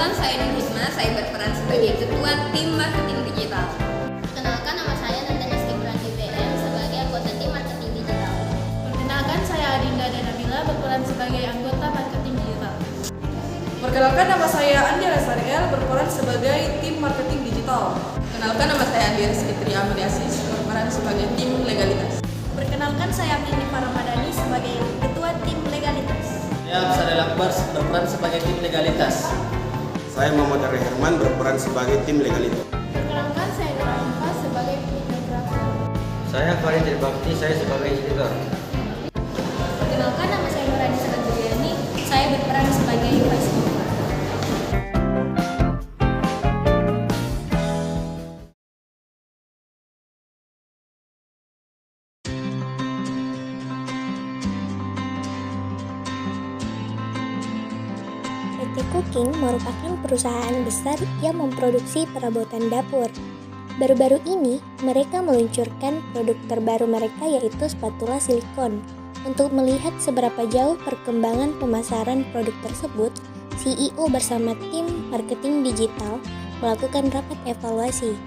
Perkenalkan, saya Nihitma, saya berperan sebagai Ketua Tim Marketing Digital. Perkenalkan, nama saya Nandana Skibranti PM sebagai anggota Tim Marketing Digital. Perkenalkan, saya Adinda Danabila berperan sebagai anggota Marketing Digital. Perkenalkan, nama saya Andi Rasariel berperan sebagai Tim Marketing Digital. Perkenalkan, nama saya Andi Rizky Amiliasis berperan sebagai Tim Legalitas. Perkenalkan, saya Ninifa Ramadhani sebagai Ketua Tim Legalitas. Saya Absadel Akbar berperan sebagai Tim Legalitas. Saya Muhammad Ari Herman berperan sebagai Tim Legalitas. Perkenalkan, saya Nura Infa sebagai videografer. Saya Farid Bakti, saya sebagai editor. Perkenalkan, nama saya Nurani Sanadriani, saya berperan sebagai voice over. PT Cooking merupakan perusahaan besar yang memproduksi perabotan dapur. Baru-baru ini, mereka meluncurkan produk terbaru mereka yaitu spatula silikon. Untuk melihat seberapa jauh perkembangan pemasaran produk tersebut, CEO bersama tim marketing digital melakukan rapat evaluasi.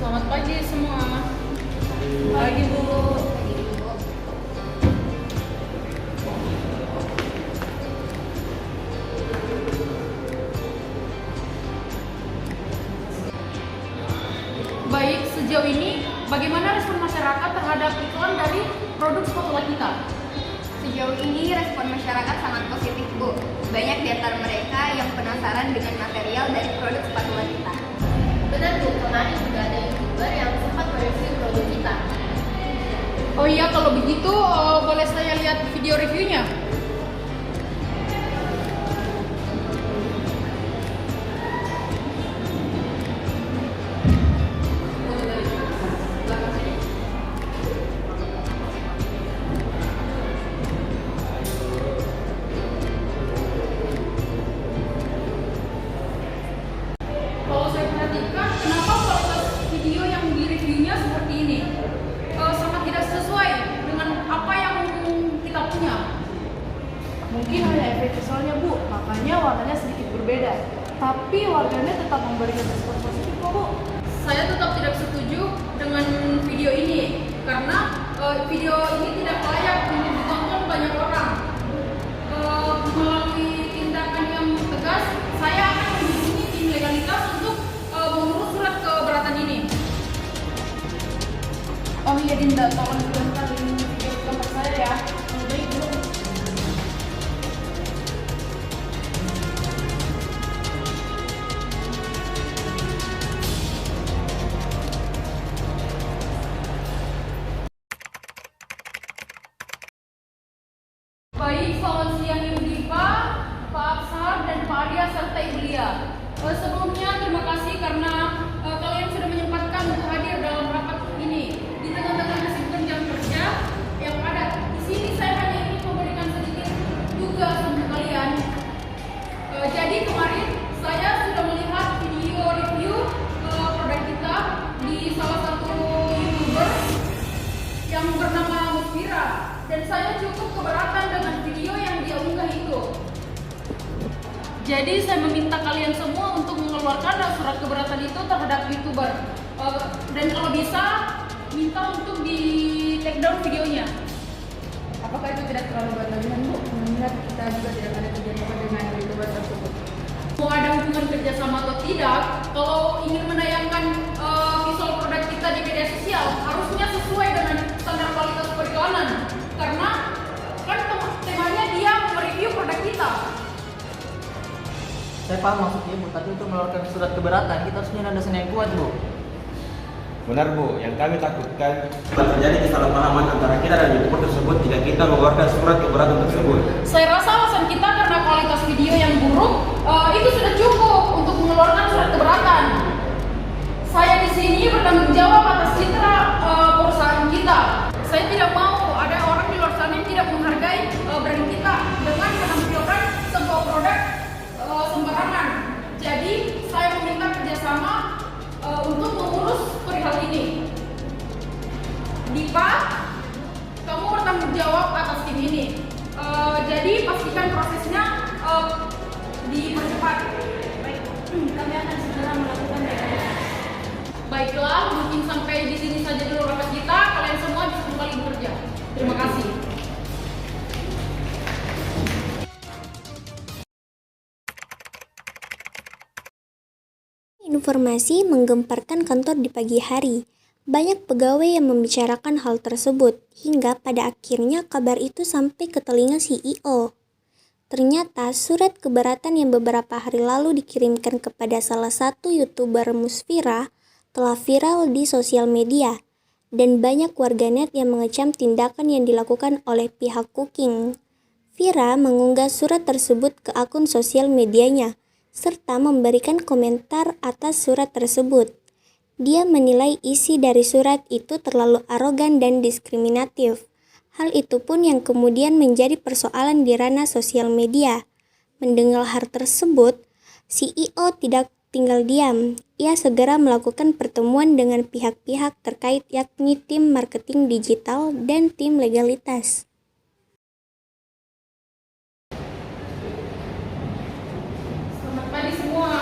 Selamat pagi semua. Pagi Bu. Baik, sejauh ini bagaimana respon masyarakat terhadap iklan dari produk spatula kita? Sejauh ini respon masyarakat sangat positif, Bu. Banyak di antara mereka yang penasaran dengan material dari produk spatula kita. Benar Bu, kemarin juga ada YouTuber yang sempat mereview produk kita. Oh iya, kalau begitu boleh saya lihat video reviewnya? Kalau saya perhatikan, kenapa kualitas video yang di reviewnya seperti ini? Sangat tidak sesuai dengan apa yang kita punya. Mungkin hanya efek visualnya Bu, makanya warnanya sedikit berbeda. Tapi warganet tetap memberikan respon positif kok Bu. Saya tetap tidak setuju dengan video ini karena video ini tidak layak untuk ditonton banyak orang. Melalui tindakan yang tegas, saya akan menghubungi tim legalitas untuk mengurus surat keberatan ini. Oh iya Dinda, tolong sebentar link video tempat saya ya. Baik Bu. Baik, selamat siang Ibu Diva, Pak Absar, dan Pak Arya serta Ibu Lia. Sebelumnya terima kasih karena kalian sudah menyempatkan untuk hadir dalam rapat ini di tengah-tengah kesibukan jam kerja yang padat. Di sini saya hanya ingin memberikan sedikit tugas untuk kalian. Jadi kemarin saya sudah melihat video review produk kita di salah satu YouTuber yang bernama Musfira, dan saya cukup keberatan dengan video yang dia unggah itu. Jadi saya meminta kalian semua untuk mengeluarkan surat keberatan itu terhadap YouTuber. Dan kalau bisa, minta untuk di take down videonya. Apakah itu tidak terlalu berlebihan, Bu? Mengingat kita juga tidak ada kerjasama dengan YouTuber tersebut. Mau ada hubungan kerjasama atau tidak, kalau ingin menayangkan visual produk kita di media sosial, harusnya sesuai dengan standar kualitas periklanan. Karena kan temanya dia mereview produk kita. Saya paham maksudnya Bu, tapi untuk mengeluarkan surat keberatan kita harus punya landasan yang kuat Bu. Benar Bu, yang kami takutkan jika terjadi kesalahpahaman antara kita dan YouTuber tersebut jika kita mengeluarkan surat keberatan tersebut. Saya rasa alasan kita karena kualitas video yang buruk itu sudah cukup untuk mengeluarkan surat keberatan. Saya di sini bertanggung jawab atas citra perusahaan kita. Saya tidak mau ada orang di luar sana yang tidak menghargai brand kita dengan menampilkan sebuah produk sembarangan Baiklah, mungkin sampai di sini saja dulu rapat kita. Kalian semua bisa kembali bekerja. Terima kasih. Informasi menggemparkan kantor di pagi hari. Banyak pegawai yang membicarakan hal tersebut, hingga pada akhirnya kabar itu sampai ke telinga CEO. Ternyata surat keberatan yang beberapa hari lalu dikirimkan kepada salah satu YouTuber Musfira telah viral di sosial media, dan banyak warganet yang mengecam tindakan yang dilakukan oleh pihak Cooking. Vira mengunggah surat tersebut ke akun sosial medianya, serta memberikan komentar atas surat tersebut. Dia menilai isi dari surat itu terlalu arogan dan diskriminatif. Hal itu pun yang kemudian menjadi persoalan di ranah sosial media. Mendengar hal tersebut, CEO tidak tinggal diam. Ia segera melakukan pertemuan dengan pihak-pihak terkait, yakni tim marketing digital dan tim legalitas. Selamat pagi semua.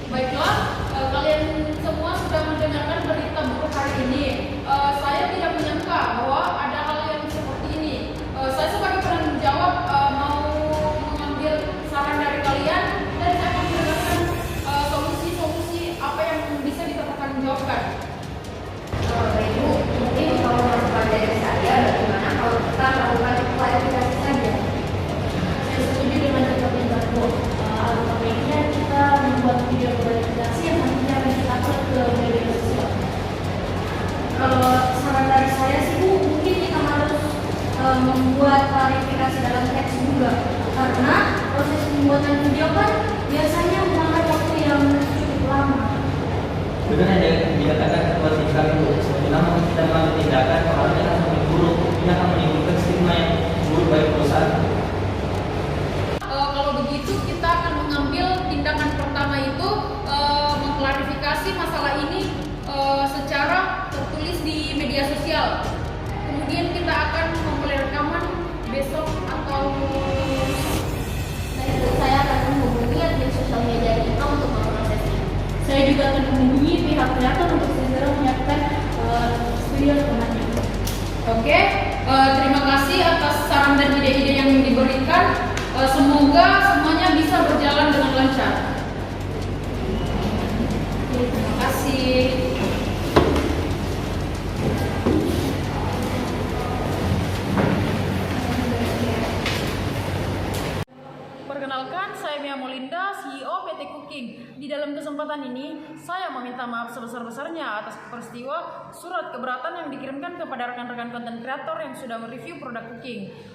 Baiklah, kalian semua sudah mendengarkan berita buruk hari ini. Saya tidak menyangka bahwa ada hal yang seperti ini. Saya sebagai penanggung jawab mau mengambil saran dari kalian dan saya akan mendengarkan solusi-solusi apa yang bisa dipertanggungjawabkan. Ibu, mungkin kalau masukan dari saya, bagaimana kalau kita lakukan klarifikasi saja? Saya setuju dengan pendapat Bu. Alangkah baiknya kita membuat video klarifikasi yang nantinya akan kita upload ke media sosial. Kalau saran dari saya sih Bu, mungkin kita harus membuat klarifikasi dalam teks juga, karena proses pembuatan video kan biasanya memakan waktu yang cukup lama. Benar yang dikatakan ketua tingkat itu, selama kita mengambil tindakan, orangnya akan semakin buruk, ini akan menimbulkan stigma yang buruk bagi perusahaan. Kalau begitu kita akan mengambil tindakan pertama itu mengklarifikasi masalah ini secara tertulis di media sosial. Kemudian kita akan memulai rekaman besok atau Saya akan menghubungi admin sosial media kita untuk memprosesnya. Saya juga akan menghubungi pihak kreator untuk segera menyiapkan video rekamannya. Oke, terima kasih atas saran dan ide-ide yang diberikan. Semoga semuanya bisa berjalan dengan lancar. Terima kasih. Perkenalkan, saya Mia Molinda, CEO PT Cooking. Di dalam kesempatan ini, saya meminta maaf sebesar-besarnya atas peristiwa surat keberatan yang dikirimkan kepada rekan-rekan konten kreator yang sudah mereview produk Cooking.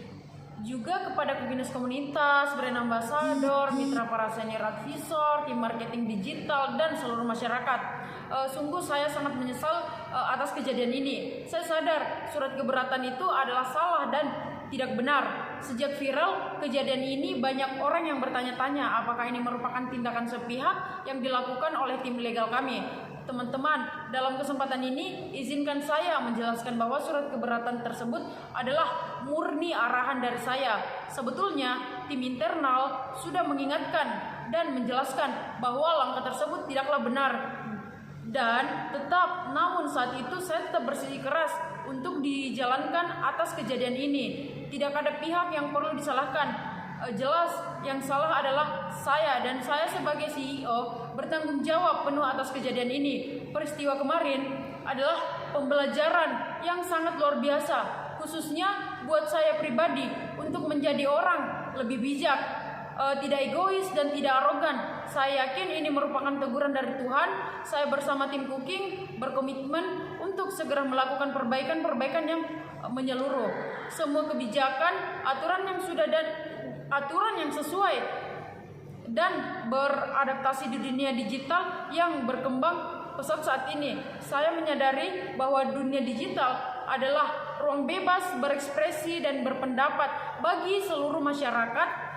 Juga kepada Cookingers Komunitas, brand ambassador, mitra para senior advisor, tim marketing digital, dan seluruh masyarakat. Sungguh saya sangat menyesal atas kejadian ini. Saya sadar surat keberatan itu adalah salah dan tidak benar. Sejak viral kejadian ini, banyak orang yang bertanya-tanya apakah ini merupakan tindakan sepihak yang dilakukan oleh tim legal kami. Teman-teman, dalam kesempatan ini izinkan saya menjelaskan bahwa surat keberatan tersebut adalah murni arahan dari saya. Sebetulnya tim internal sudah mengingatkan dan menjelaskan bahwa langkah tersebut tidaklah benar. Dan tetap, namun saat itu saya tetap bersikeras untuk dijalankan atas kejadian ini. Tidak ada pihak yang perlu disalahkan. Jelas yang salah adalah saya, dan saya sebagai CEO bertanggung jawab penuh atas kejadian ini. Peristiwa kemarin adalah pembelajaran yang sangat luar biasa, khususnya buat saya pribadi untuk menjadi orang lebih bijak, tidak egois dan tidak arogan. Saya yakin ini merupakan teguran dari Tuhan. Saya bersama tim Cooking berkomitmen untuk segera melakukan perbaikan-perbaikan yang menyeluruh. Semua kebijakan, aturan yang sesuai dan beradaptasi di dunia digital yang berkembang pesat saat ini. Saya menyadari bahwa dunia digital adalah ruang bebas berekspresi dan berpendapat bagi seluruh masyarakat.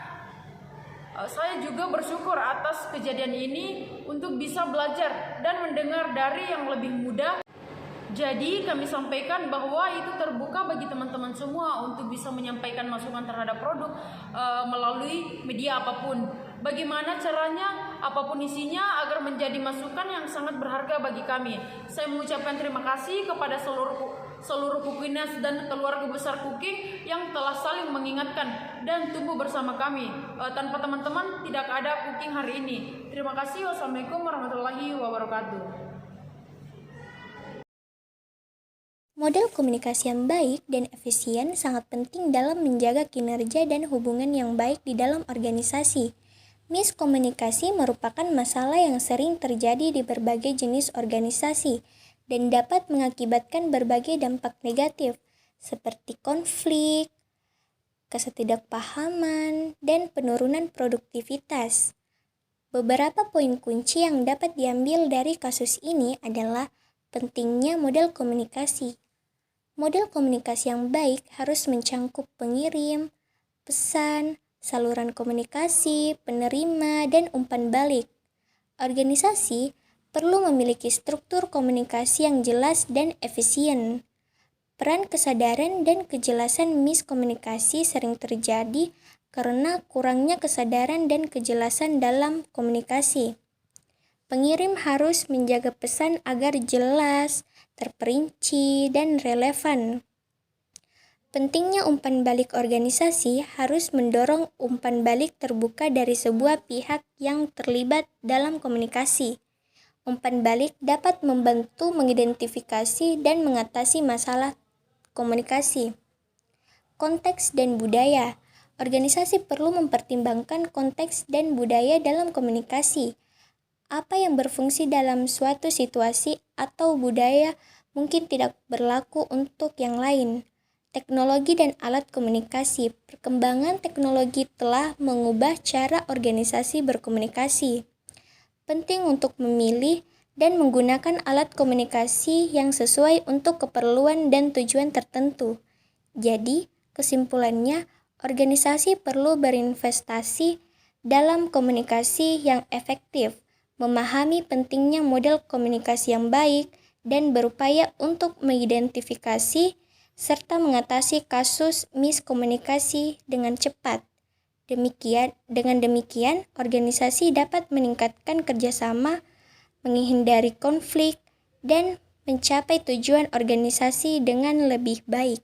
Saya juga bersyukur atas kejadian ini untuk bisa belajar dan mendengar dari yang lebih muda. Jadi kami sampaikan bahwa itu terbuka bagi teman-teman semua untuk bisa menyampaikan masukan terhadap produk melalui media apapun. Bagaimana caranya, apapun isinya, agar menjadi masukan yang sangat berharga bagi kami. Saya mengucapkan terima kasih kepada seluruh Kukinas dan keluarga besar Cooking yang telah saling mengingatkan dan tumbuh bersama kami. Tanpa teman-teman tidak ada Cooking hari ini. Terima kasih. Wassalamualaikum warahmatullahi wabarakatuh. Model komunikasi yang baik dan efisien sangat penting dalam menjaga kinerja dan hubungan yang baik di dalam organisasi. Miskomunikasi merupakan masalah yang sering terjadi di berbagai jenis organisasi dan dapat mengakibatkan berbagai dampak negatif seperti konflik, ketidakpahaman, dan penurunan produktivitas. Beberapa poin kunci yang dapat diambil dari kasus ini adalah pentingnya model komunikasi. Model komunikasi yang baik harus mencangkup pengirim, pesan, saluran komunikasi, penerima, dan umpan balik. Organisasi perlu memiliki struktur komunikasi yang jelas dan efisien. Peran kesadaran dan kejelasan miskomunikasi sering terjadi karena kurangnya kesadaran dan kejelasan dalam komunikasi. Pengirim harus menjaga pesan agar jelas, terperinci, dan relevan. Pentingnya umpan balik organisasi harus mendorong umpan balik terbuka dari sebuah pihak yang terlibat dalam komunikasi. Umpan balik dapat membantu mengidentifikasi dan mengatasi masalah komunikasi. Konteks dan budaya. Organisasi perlu mempertimbangkan konteks dan budaya dalam komunikasi. Apa yang berfungsi dalam suatu situasi atau budaya mungkin tidak berlaku untuk yang lain. Teknologi dan alat komunikasi. Perkembangan teknologi telah mengubah cara organisasi berkomunikasi. Penting untuk memilih dan menggunakan alat komunikasi yang sesuai untuk keperluan dan tujuan tertentu. Jadi, kesimpulannya, organisasi perlu berinvestasi dalam komunikasi yang efektif, memahami pentingnya model komunikasi yang baik, dan berupaya untuk mengidentifikasi serta mengatasi kasus miskomunikasi dengan cepat. Dengan demikian, organisasi dapat meningkatkan kerjasama, menghindari konflik, dan mencapai tujuan organisasi dengan lebih baik.